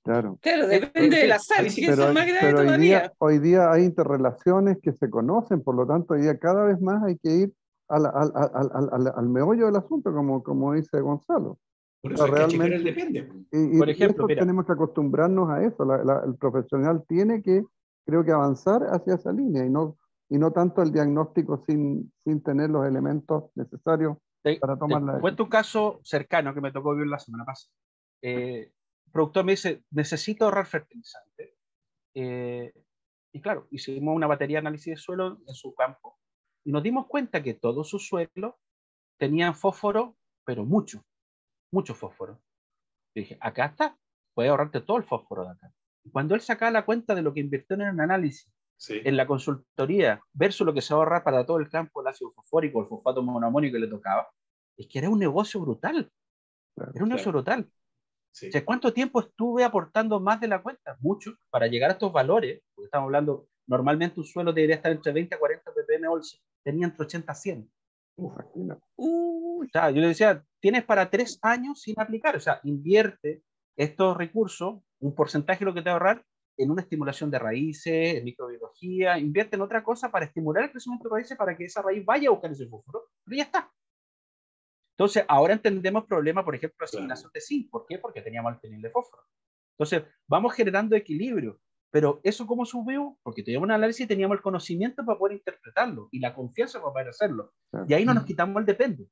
Claro, depende del azar, que eso es más grave todavía. Hoy día hay interrelaciones que se conocen, por lo tanto, hoy día cada vez más hay que ir al meollo del asunto, como dice Gonzalo. Por eso realmente el depende. Por ejemplo, tenemos que acostumbrarnos a eso. El profesional tiene que, creo que, avanzar hacia esa línea y no tanto el diagnóstico sin tener los elementos necesarios para tomar la decisión. Cuento un caso cercano que me tocó vivir la semana pasada. El productor me dice, necesito ahorrar fertilizante. Y claro, hicimos una batería de análisis de suelo en su campo y nos dimos cuenta que todos sus suelos tenían fósforo, pero mucho fósforo. Y dije, acá está, puedes ahorrarte todo el fósforo de acá. Y cuando él sacaba la cuenta de lo que invirtió en el análisis, en la consultoría, versus lo que se va a ahorrar para todo el campo, el ácido fosfórico, el fosfato monoamónico que le tocaba, es que era un negocio brutal. Era un negocio brutal. Sí. O sea, ¿cuánto tiempo estuve aportando más de la cuenta? Mucho, para llegar a estos valores, porque estamos hablando, normalmente un suelo debería estar entre 20 a 40 ppm, tenía entre 80 a 100. O sea, yo le decía, tienes para 3 años sin aplicar, o sea, invierte estos recursos, un porcentaje de lo que te va a ahorrar en una estimulación de raíces, en microbiología, invierte en otra cosa para estimular el crecimiento de raíces para que esa raíz vaya a buscar ese fósforo, pero ya está. Entonces, ahora entendemos problemas, por ejemplo, de asignación de zinc. ¿Por qué? Porque teníamos el penil de fósforo. Entonces, vamos generando equilibrio. Pero eso, ¿cómo subió? Porque teníamos un análisis y teníamos el conocimiento para poder interpretarlo y la confianza para poder hacerlo. Y ahí no nos quitamos el depende.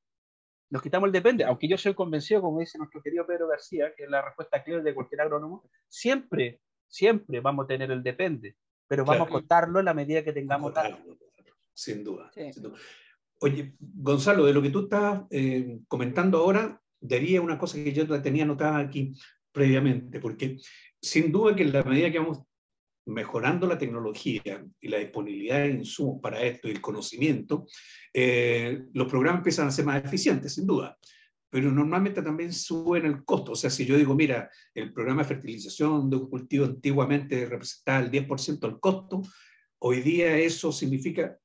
Nos quitamos el depende. Aunque yo soy convencido, como dice nuestro querido Pedro García, que es la respuesta clave de cualquier agrónomo, siempre vamos a tener el depende. Pero vamos a acotarlo en la medida que tengamos datos. Sin duda, Sí. sin duda. Oye, Gonzalo, de lo que tú estás comentando ahora, diría una cosa que yo la tenía anotada aquí previamente, porque sin duda que en la medida que vamos mejorando la tecnología y la disponibilidad de insumos para esto y el conocimiento, los programas empiezan a ser más eficientes, sin duda. Pero normalmente también suben el costo. O sea, si yo digo, mira, el programa de fertilización de un cultivo antiguamente representaba el 10% del costo, hoy día eso significa,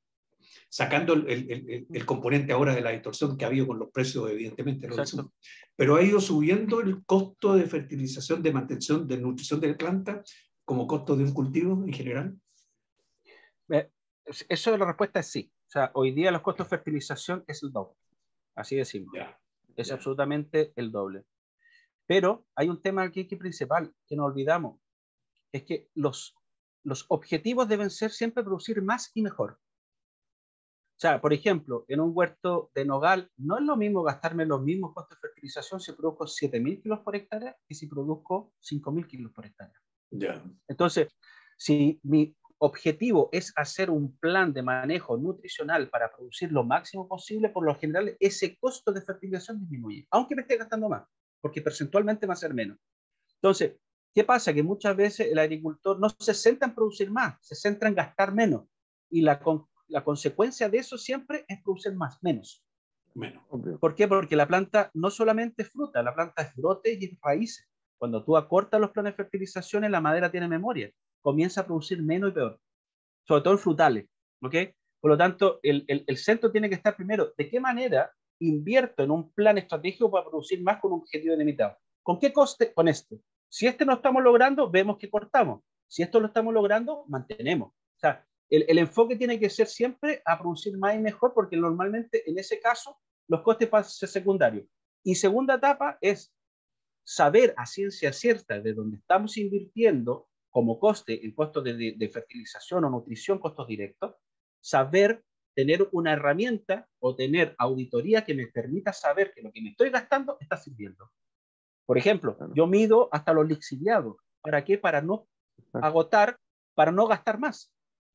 sacando el componente ahora de la distorsión que ha habido con los precios, evidentemente, pero ha ido subiendo el costo de fertilización, de mantención, de nutrición de planta, como costo de un cultivo en general. Eso la respuesta es sí. O sea, hoy día los costos de fertilización es el doble. Así de simple. Es absolutamente el doble. Pero hay un tema aquí principal que no olvidamos. Es que los objetivos deben ser siempre producir más y mejor. O sea, por ejemplo, en un huerto de nogal no es lo mismo gastarme los mismos costos de fertilización si produzco 7.000 kilos por hectárea que si produzco 5.000 kilos por hectárea. Entonces, si mi objetivo es hacer un plan de manejo nutricional para producir lo máximo posible, por lo general ese costo de fertilización disminuye, aunque me esté gastando más, porque percentualmente va a ser menos. Entonces, ¿qué pasa? Que muchas veces el agricultor no se centra en producir más, se centra en gastar menos. Y la consecuencia de eso siempre es producir menos. ¿Por qué? Porque la planta no solamente es fruta, la planta es brote y es raíces. Cuando tú acortas los planes de fertilización, la madera tiene memoria, comienza a producir menos y peor, sobre todo en frutales, ¿ok? Por lo tanto, el centro tiene que estar primero, ¿de qué manera invierto en un plan estratégico para producir más con un objetivo limitado? ¿Con qué coste? Con este. Si este no estamos logrando, vemos que cortamos. Si esto lo estamos logrando, mantenemos. O sea, el enfoque tiene que ser siempre a producir más y mejor, porque normalmente en ese caso los costes pasan a ser secundarios. Y segunda etapa es saber a ciencia cierta de dónde estamos invirtiendo como coste, en costos de fertilización o nutrición, costos directos, saber tener una herramienta o tener auditoría que me permita saber que lo que me estoy gastando está sirviendo. Por ejemplo, yo mido hasta los lixiviados. ¿Para qué? Para no agotar, para no gastar más.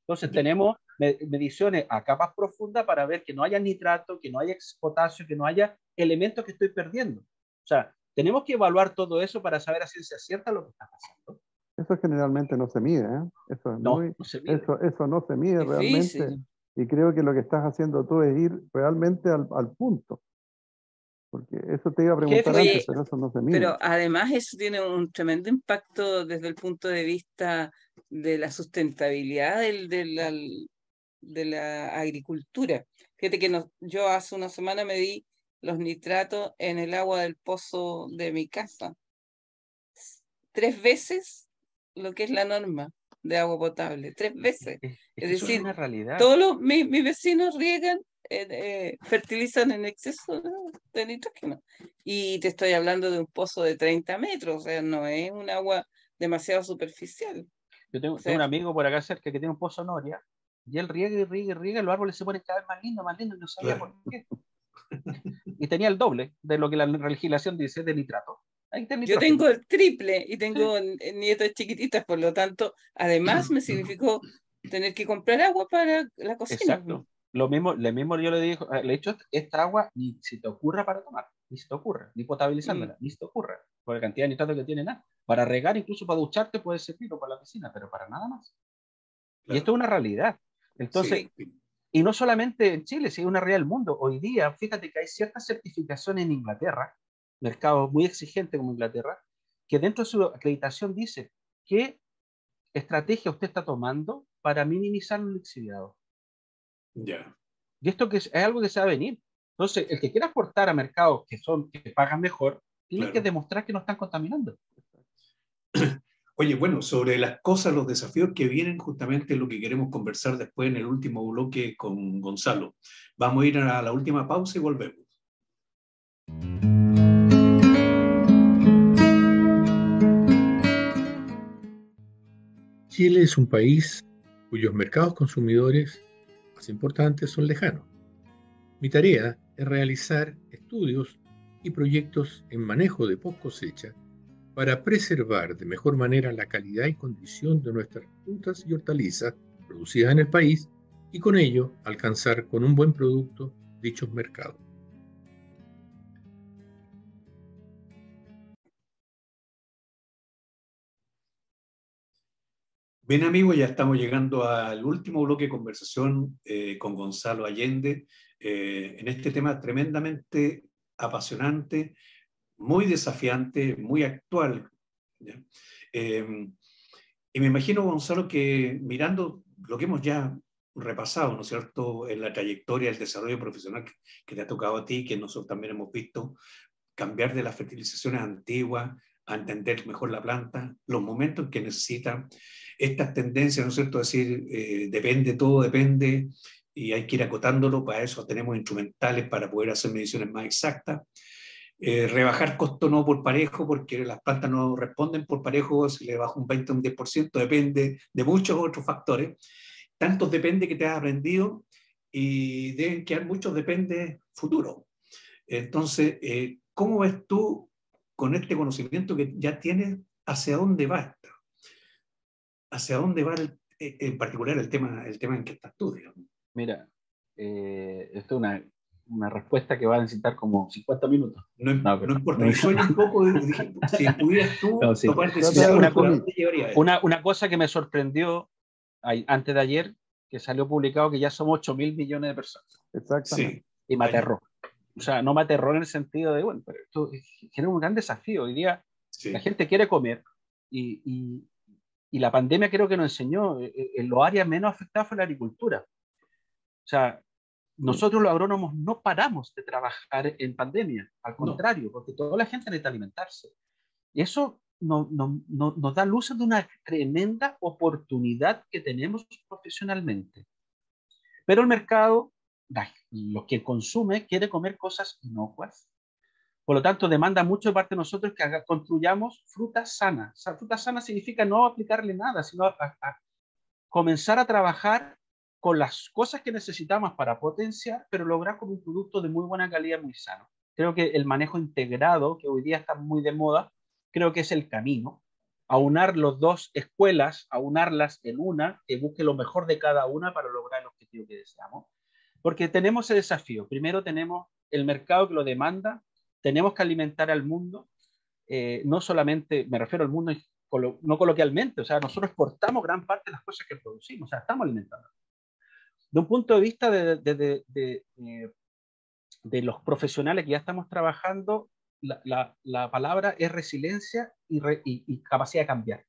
Entonces tenemos mediciones a capas profundas para ver que no haya nitrato, que no haya potasio, que no haya elementos que estoy perdiendo. O sea, tenemos que evaluar todo eso para saber a ciencia cierta lo que está pasando. Eso generalmente no se mide, ¿eh? Eso es no se mide. Eso no se mide Difícil. realmente. Y creo que lo que estás haciendo tú es ir realmente al punto. Porque eso te iba a preguntar antes, pero eso no se mide. Pero además eso tiene un tremendo impacto desde el punto de vista de la sustentabilidad de la agricultura. Fíjate que yo hace una semana medí los nitratos en el agua del pozo de mi casa. 3 veces lo que es la norma de agua potable. 3 veces. Es decir, es una realidad. Todos mis vecinos riegan, fertilizan en exceso de nitrógeno. Y te estoy hablando de un pozo de 30 metros, o sea, no es un agua demasiado superficial. Yo tengo un amigo por acá cerca que tiene un pozo Noria, y él riega y riega y riega, los árboles se ponen cada vez más lindos, y no sabía por qué. Y tenía el doble de lo que la legislación dice de nitrato. Yo tengo el triple y tengo nietas chiquititas, por lo tanto, además me significó tener que comprar agua para la cocina. Exacto. Lo mismo yo le he dicho, esta agua ni se te ocurra para tomar, ni se te ocurra, ni potabilizándola, ni se te ocurra, por la cantidad de nitrato que tiene nada. Para regar, incluso para ducharte puede servir, o para la piscina, pero para nada más. Claro. Y esto es una realidad. Entonces, y no solamente en Chile, sino una realidad del mundo. Hoy día, fíjate que hay ciertas certificaciones en Inglaterra, mercado muy exigente como Inglaterra, que dentro de su acreditación dice qué estrategia usted está tomando para minimizar los lixiviados. Y esto que es algo que se va a venir. Entonces, el que quiera aportar a mercados que pagan mejor, tiene que demostrar que no están contaminando. Oye, bueno, sobre las cosas, los desafíos que vienen, justamente lo que queremos conversar después en el último bloque con Gonzalo. Vamos a ir a la última pausa y volvemos. Chile es un país cuyos mercados consumidores más importantes son lejanos. Mi tarea es realizar estudios y proyectos en manejo de post cosecha para preservar de mejor manera la calidad y condición de nuestras frutas y hortalizas producidas en el país y con ello alcanzar con un buen producto dichos mercados. Bien, amigos, ya estamos llegando al último bloque de conversación con Gonzalo Allende en este tema tremendamente apasionante, muy desafiante, muy actual. ¿Ya? Y me imagino, Gonzalo, que mirando lo que hemos ya repasado, ¿no es cierto?, en la trayectoria, el desarrollo profesional que te ha tocado a ti, que nosotros también hemos visto, cambiar de las fertilizaciones antiguas a entender mejor la planta, los momentos que necesita, estas tendencias, ¿no es cierto?, decir, depende, todo depende, y hay que ir acotándolo, para eso tenemos instrumentales para poder hacer mediciones más exactas. Rebajar costo no por parejo, porque las plantas no responden por parejo, si le bajo un 20 o un 10%, depende de muchos otros factores. Tantos depende que te has aprendido y deben quedar muchos depende futuro. Entonces, ¿cómo ves tú con este conocimiento que ya tienes hacia dónde va esto? ¿Hacia dónde va en particular el tema en que estás tú, digamos? Mira, esto es una respuesta que va a necesitar como 50 minutos. No importa, yo sueño un poco, si pudieras tú no, sí. tomar decisiones, una cosa que me sorprendió antes de ayer, que salió publicado que ya somos 8.000 millones de personas. Exactamente. Sí. Y me aterró. O sea, no me aterró en el sentido de, bueno, pero esto genera un gran desafío. Hoy día la gente quiere comer y la pandemia creo que nos enseñó, en los áreas menos afectadas fue la agricultura. O sea, nosotros los agrónomos no paramos de trabajar en pandemia, al contrario, porque toda la gente necesita alimentarse. Y eso nos da luces de una tremenda oportunidad que tenemos profesionalmente. Pero el mercado, lo que consume, quiere comer cosas inocuas. Por lo tanto, demanda mucho de parte de nosotros que construyamos frutas sanas. O sea, fruta sana significa no aplicarle nada, sino a comenzar a trabajar con las cosas que necesitamos para potenciar, pero lograr con un producto de muy buena calidad, muy sano. Creo que el manejo integrado, que hoy día está muy de moda, creo que es el camino. Aunar las dos escuelas, aunarlas en una, que busque lo mejor de cada una para lograr el objetivo que deseamos. Porque tenemos el desafío. Primero tenemos el mercado que lo demanda, tenemos que alimentar al mundo, no solamente, me refiero al mundo no coloquialmente, o sea, nosotros exportamos gran parte de las cosas que producimos, o sea, estamos alimentando. De un punto de vista de los profesionales que ya estamos trabajando, la palabra es resiliencia y capacidad de cambiar.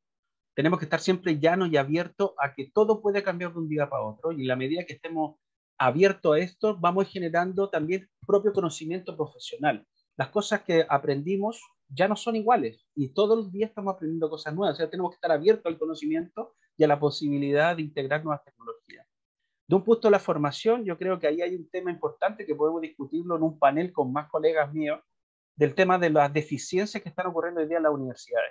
Tenemos que estar siempre llanos y abiertos a que todo puede cambiar de un día para otro, y en la medida que estemos abiertos a esto, vamos generando también propio conocimiento profesional. Las cosas que aprendimos ya no son iguales y todos los días estamos aprendiendo cosas nuevas. O sea, tenemos que estar abiertos al conocimiento y a la posibilidad de integrar nuevas tecnologías. De un punto de la formación, yo creo que ahí hay un tema importante que podemos discutirlo en un panel con más colegas míos, del tema de las deficiencias que están ocurriendo hoy día en las universidades.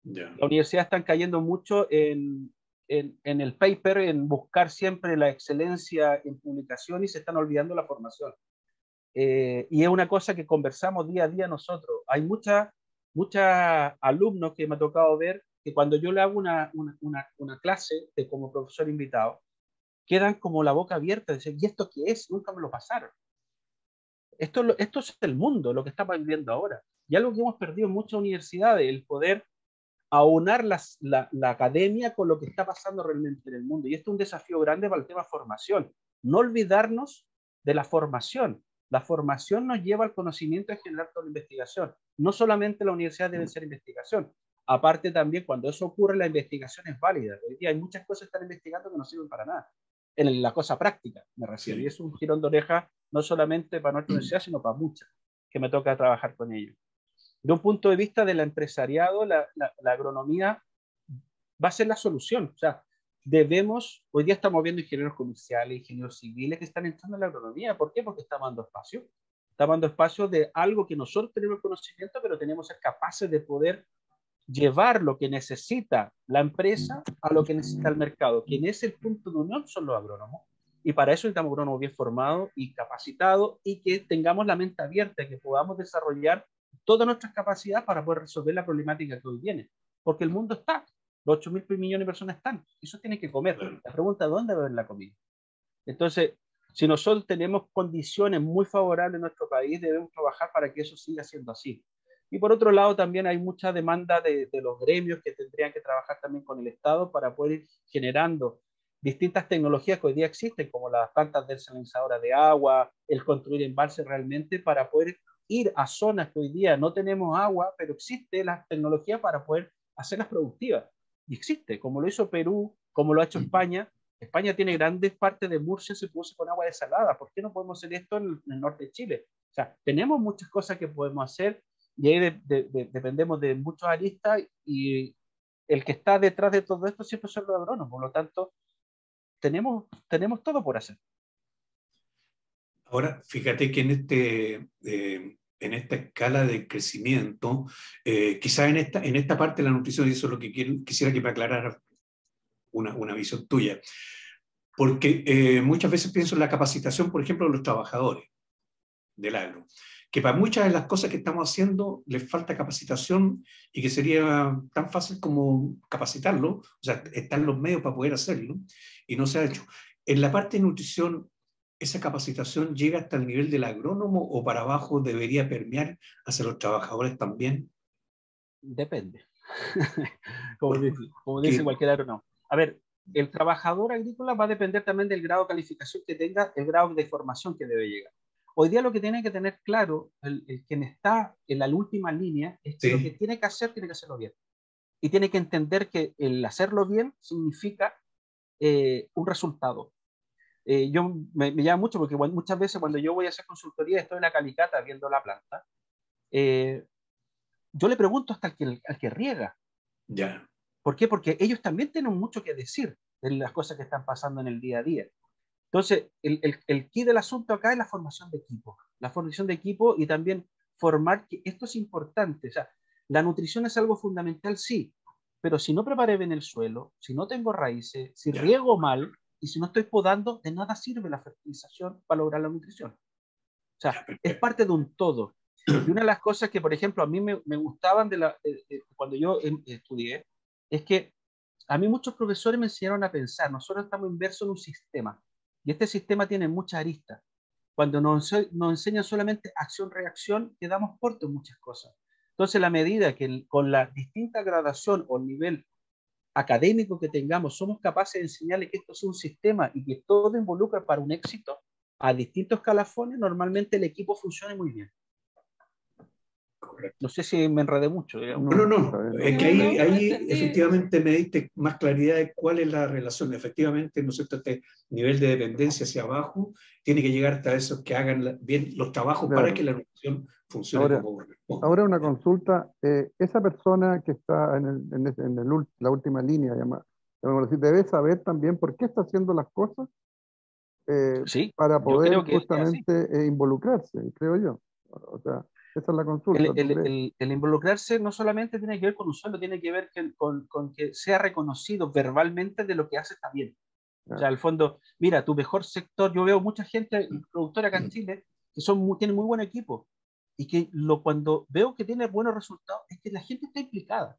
Las universidades están cayendo mucho en el paper, en buscar siempre la excelencia en publicación, y se están olvidando la formación. Y es una cosa que conversamos día a día nosotros. Hay muchos alumnos que me ha tocado ver que cuando yo le hago una clase como profesor invitado, quedan como la boca abierta, dicen, ¿y esto qué es? Nunca me lo pasaron. Esto es el mundo, lo que estamos viviendo ahora. Y algo que hemos perdido en muchas universidades, el poder aunar la academia con lo que está pasando realmente en el mundo. Y esto es un desafío grande para el tema formación. No olvidarnos de la formación. La formación nos lleva al conocimiento en general con la investigación. No solamente la universidad debe ser investigación. Aparte también, cuando eso ocurre, la investigación es válida. Hoy día hay muchas cosas que están investigando que no sirven para nada. En la cosa práctica, me refiero. Sí. Y es un tirón de oreja no solamente para nuestra universidad, sino para muchas, que me toca trabajar con ellos. De un punto de vista del empresariado, la agronomía va a ser la solución. O sea, hoy día estamos viendo ingenieros comerciales, ingenieros civiles que están entrando en la agronomía. ¿Por qué? Porque estamos dando espacio. Estamos dando espacio de algo que nosotros tenemos conocimiento, pero tenemos que ser capaces de poder llevar lo que necesita la empresa a lo que necesita el mercado. Quien es el punto de unión son los agrónomos. Y para eso necesitamos agrónomos bien formados y capacitados y que tengamos la mente abierta, que podamos desarrollar todas nuestras capacidades para poder resolver la problemática que hoy viene. Porque el mundo está, los 8.000 millones de personas están, eso tiene que comer. La pregunta es ¿dónde va a haber la comida? Entonces, si nosotros tenemos condiciones muy favorables en nuestro país, debemos trabajar para que eso siga siendo así. Y por otro lado, también hay mucha demanda de los gremios que tendrían que trabajar también con el Estado para poder ir generando distintas tecnologías que hoy día existen, como las plantas desalinizadoras de agua, el construir embalses realmente para poder ir a zonas que hoy día no tenemos agua, pero existe la tecnología para poder hacerlas productivas. Y existe, como lo hizo Perú, como lo ha hecho España. España tiene grandes partes de Murcia, se produce con agua desalada. ¿Por qué no podemos hacer esto en el norte de Chile? O sea, tenemos muchas cosas que podemos hacer y ahí dependemos de muchos aristas y el que está detrás de todo esto siempre son los agrónomos. Por lo tanto, tenemos todo por hacer. Ahora, fíjate que en esta escala de crecimiento, quizás en esta parte de la nutrición, y eso es lo que quisiera que me aclarara una visión tuya, porque muchas veces pienso en la capacitación, por ejemplo, de los trabajadores del agro, que para muchas de las cosas que estamos haciendo les falta capacitación y que sería tan fácil como capacitarlo, o sea, están los medios para poder hacerlo, y no se ha hecho. En la parte de nutrición, ¿esa capacitación llega hasta el nivel del agrónomo o para abajo debería permear hacia los trabajadores también? Depende. como dice cualquier agrónomo. A ver, el trabajador agrícola va a depender también del grado de calificación que tenga, el grado de formación que debe llegar. Hoy día lo que tiene que tener claro el quien está en la última línea es que lo que tiene que hacerlo bien. Y tiene que entender que el hacerlo bien significa un resultado. Yo me llama mucho porque muchas veces cuando yo voy a hacer consultoría, estoy en la calicata viendo la planta, yo le pregunto hasta al que riega. Ya. ¿Por qué? Porque ellos también tienen mucho que decir de las cosas que están pasando en el día a día. Entonces, el key del asunto acá es la formación de equipo. La formación de equipo y también formar, que esto es importante. O sea, la nutrición es algo fundamental, sí, pero si no preparé bien el suelo, si no tengo raíces, si riego mal y si no estoy podando, de nada sirve la fertilización para lograr la nutrición. O sea, es parte de un todo. Y una de las cosas que, por ejemplo, a mí me gustaban cuando yo estudié, es que a mí muchos profesores me enseñaron a pensar, nosotros estamos inmersos en un sistema, y este sistema tiene muchas aristas. Cuando nos enseñan solamente acción-reacción, quedamos cortos en muchas cosas. Entonces, la medida que con la distinta gradación o nivel académico que tengamos, somos capaces de enseñarle que esto es un sistema y que todo involucra para un éxito a distintos escalafones, normalmente el equipo funciona muy bien. Correcto. No sé si me enredé mucho. No. Es que ahí efectivamente me diste más claridad de cuál es la relación. Efectivamente, ¿no es cierto? Este nivel de dependencia hacia abajo tiene que llegar hasta esos que hagan bien los trabajos para que la nutrición funcione como corresponde. Ahora una consulta. Esa persona que está la última línea, debe saber también por qué está haciendo las cosas sí, para poder justamente involucrarse, creo yo. O sea, esa es la consulta. El involucrarse no solamente tiene que ver con un sueldo, tiene que ver con que sea reconocido verbalmente de lo que hace está bien. O sea, al fondo, mira, tu mejor sector, yo veo mucha gente productora acá en Chile que tienen muy buen equipo y que cuando veo que tiene buenos resultados es que la gente está implicada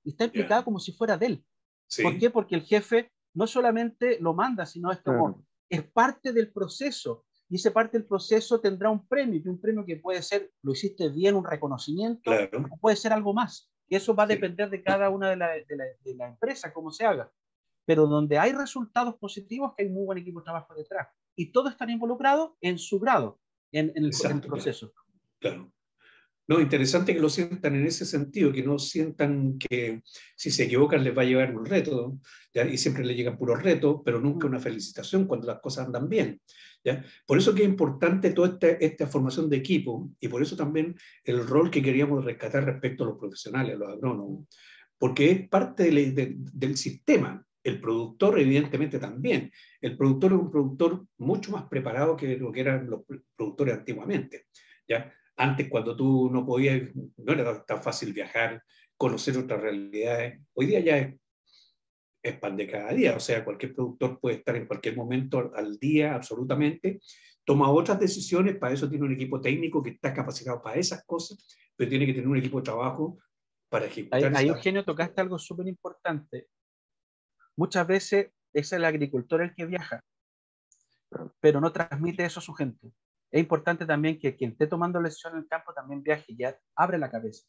y está implicada como si fuera de él. Sí. ¿Por qué? Porque el jefe no solamente lo manda, sino es como es parte del proceso. Y esa parte del proceso tendrá un premio que puede ser, lo hiciste bien, un reconocimiento, o puede ser algo más. Y eso va a depender de cada una de la empresa, cómo se haga. Pero donde hay resultados positivos, que hay muy buen equipo de trabajo detrás. Y todos están involucrados en su grado, en el proceso. Claro. No, interesante que lo sientan en ese sentido, que no sientan que si se equivocan les va a llevar un reto, ¿ya? Y siempre les llegan puros retos, pero nunca una felicitación cuando las cosas andan bien, ¿ya? Por eso que es importante toda esta formación de equipo y por eso también el rol que queríamos rescatar respecto a los profesionales, a los agrónomos, porque es parte del sistema. El productor, evidentemente, también. El productor es un productor mucho más preparado que lo que eran los productores antiguamente, ¿ya? Antes, cuando tú no podías, no era tan fácil viajar, conocer otras realidades. Hoy día ya es pan de cada día, o sea, cualquier productor puede estar en cualquier momento al día, absolutamente, toma otras decisiones, para eso tiene un equipo técnico que está capacitado para esas cosas, pero tiene que tener un equipo de trabajo para ejecutar. Ahí, Eugenio, tocaste algo súper importante. Muchas veces es el agricultor el que viaja, pero no transmite eso a su gente. Es importante también que quien esté tomando lección en el campo también viaje y ya abre la cabeza.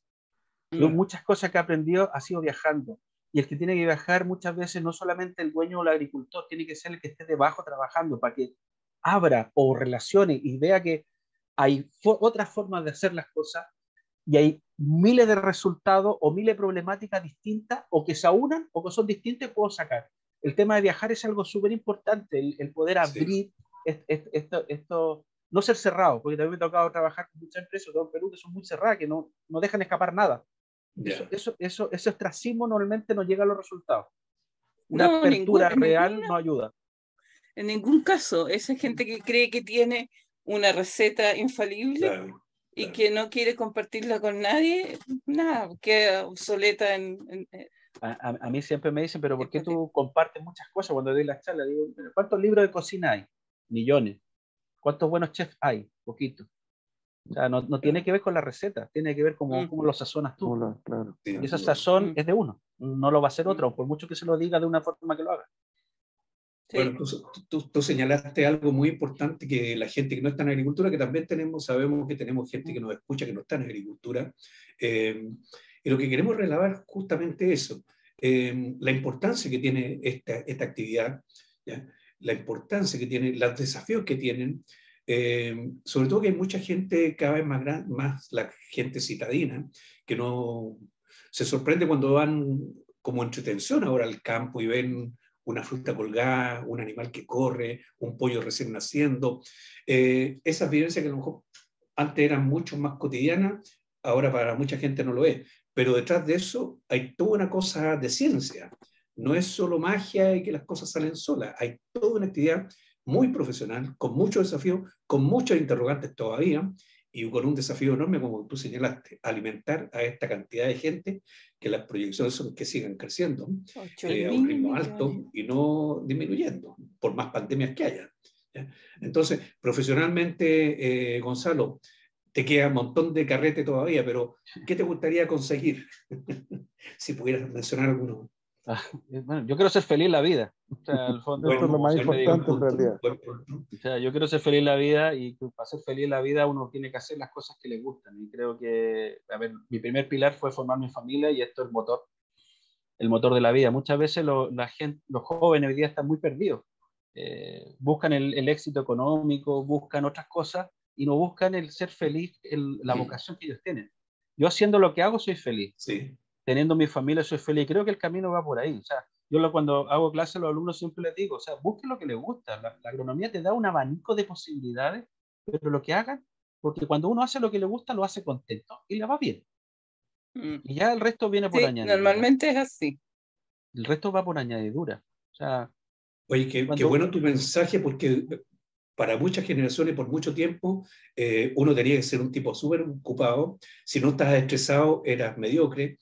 Yo muchas cosas que he aprendido ha sido viajando. Y el que tiene que viajar muchas veces no solamente el dueño o el agricultor, tiene que ser el que esté debajo trabajando para que abra o relacione y vea que hay otras formas de hacer las cosas y hay miles de resultados o miles de problemáticas distintas o que se aunan o que son distintas y puedo sacar. El tema de viajar es algo súper importante, el poder abrir esto, no ser cerrado, porque también me ha tocado trabajar con muchas empresas en Perú que son muy cerradas, que no dejan escapar nada. Ese ostracismo normalmente no llega a los resultados. Una apertura real no ayuda. En ningún caso. Esa gente que cree que tiene una receta infalible y que no quiere compartirla con nadie, nada, queda obsoleta A mí siempre me dicen, pero ¿por qué tú compartes muchas cosas cuando doy las charlas? Digo, ¿cuántos libros de cocina hay? Millones. ¿Cuántos buenos chefs hay? Poquito. O sea, no tiene que ver con la receta, tiene que ver cómo lo sazonas tú. Claro. Y esa sazón es de uno, no lo va a hacer otro, por mucho que se lo diga de una forma que lo haga. Bueno, tú señalaste algo muy importante, que la gente que no está en agricultura, que también sabemos que tenemos gente que nos escucha que no está en agricultura, y lo que queremos relavar justamente eso, la importancia que tiene esta actividad, ¿ya? La importancia que tiene, los desafíos que tienen, sobre todo que hay mucha gente cada vez más la gente citadina, que no se sorprende cuando van como entretención ahora al campo y ven una fruta colgada, un animal que corre, un pollo recién naciendo. Esas vivencias que a lo mejor antes eran mucho más cotidianas, ahora para mucha gente no lo es. Pero detrás de eso hay toda una cosa de ciencia. No es solo magia y que las cosas salen solas. Hay toda una actividad muy profesional, con muchos desafíos, con muchos interrogantes todavía, y con un desafío enorme, como tú señalaste, alimentar a esta cantidad de gente, que las proyecciones son que sigan creciendo a un ritmo alto y no disminuyendo, por más pandemias que haya. ¿Ya? Entonces, profesionalmente, Gonzalo, te queda un montón de carrete todavía, pero ¿qué te gustaría conseguir? Si pudieras mencionar alguno. Bueno, yo quiero ser feliz en la vida. O sea, al fondo, eso es lo más importante en realidad. O sea, yo quiero ser feliz en la vida y para ser feliz en la vida uno tiene que hacer las cosas que le gustan. Y creo que, a ver, mi primer pilar fue formar mi familia y esto es el motor de la vida. Muchas veces los jóvenes hoy día están muy perdidos. Buscan el éxito económico, buscan otras cosas y no buscan el ser feliz, la vocación que ellos tienen. Yo haciendo lo que hago soy feliz. Sí. Teniendo mi familia soy feliz. Creo que el camino va por ahí. O sea, yo cuando hago clases a los alumnos siempre les digo, o sea, busquen lo que les gusta. La agronomía te da un abanico de posibilidades, pero lo que hagan, porque cuando uno hace lo que le gusta, lo hace contento y le va bien. Y ya el resto viene por añadidura. Normalmente es así. El resto va por añadidura. O sea, oye, qué bueno tu mensaje, porque para muchas generaciones, por mucho tiempo, uno tenía que ser un tipo súper ocupado. Si no estabas estresado, eras mediocre.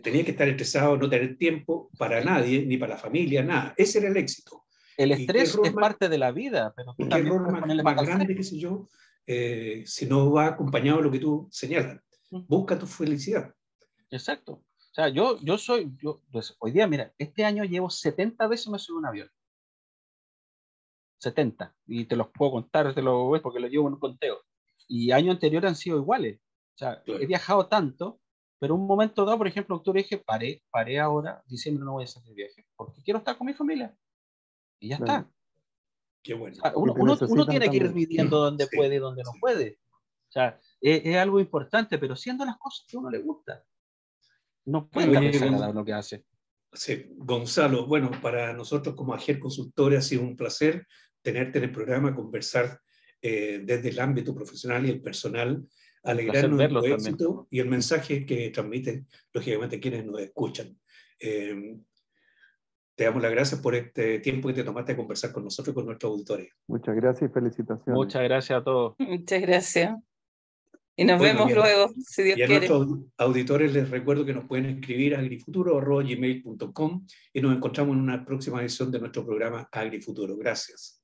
Tenías que estar estresado, no tener tiempo para nadie, ni para la familia, nada. Ese era el éxito. El estrés es parte de la vida, pero tú ¿qué también error más grande, qué sé yo, si no va acompañado de lo que tú señalas? Busca tu felicidad. Exacto. O sea, pues, hoy día, mira, este año llevo 70 veces me subo a un avión. 70. Y te los puedo contar, porque lo llevo en un conteo. Y años anteriores han sido iguales. O sea, claro. He viajado tanto, pero un momento dado, por ejemplo, octubre dije, paré ahora, diciembre no voy a hacer el viaje, porque quiero estar con mi familia. Y ya está. Qué bueno. O sea, uno tiene que ir midiendo donde puede y donde no puede. O sea, es algo importante, pero siendo las cosas que a uno le gusta. No puede desagradar lo que hace. Sí, Gonzalo, bueno, para nosotros como AGER Consultores ha sido un placer tenerte en el programa, conversar desde el ámbito profesional y el personal alegrarnos de tu verlos éxito también. y el mensaje que transmiten, lógicamente, quienes nos escuchan. Te damos las gracias por este tiempo que te tomaste a conversar con nosotros y con nuestros auditores. Muchas gracias y felicitaciones. Muchas gracias a todos. Muchas gracias. Y nos Bueno, vemos luego, si Dios y a quiere. nuestros auditores les recuerdo que nos pueden escribir a agrifuturo@gmail.com y nos encontramos en una próxima edición de nuestro programa Agrifuturo. Gracias.